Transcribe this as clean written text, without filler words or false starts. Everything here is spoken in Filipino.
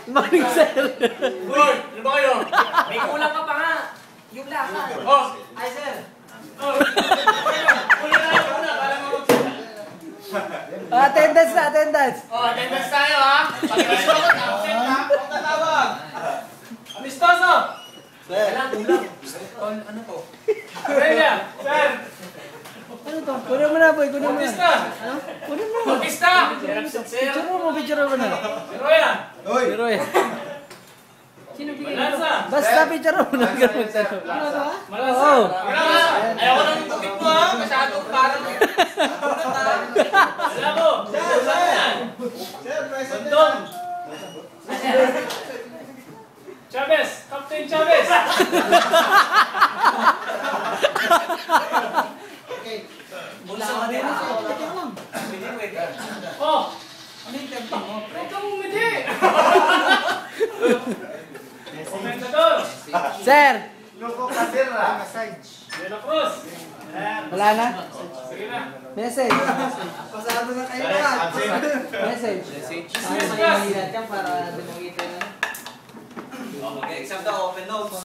Morning, sir. Uy, ano ba kayo? May kulang ka pa nga. Yung lakad. Oh, Ay, sir. oh. Una tayo, una. Kala mo Attendance na, attendance. Oh, attendance tayo ha. Pag-resto ko, absent ha. Huwag tatawag. Amistoso. Sir. Kulang. Ano to? Amelia, sir. Ano to? Kunin mo na, boy. Kunin mo na. Bautista. Ano? Kunin mo. Bautista. Picture mo, picture mo na. Pero yan. Pero yan. Sino bigyan ito? Malansa. Basta picture mo na. Ano ba? Malansa. Oo. Ayoko nang tutik mo ha. Masyadong parang. Wala ko. Sir, present Bandong. Chavez. Captain Chavez. Mula ka rin. Oh. Ano yung tempo mo? Huwag kang umiti. Komentador. Sir. Loko ka, sir, ha? Message. De La Cruz. Wala na? Sige na. Message. Pasado na kayo na. Message. Dismiss class. Para dumugit na. Okay, except the open note.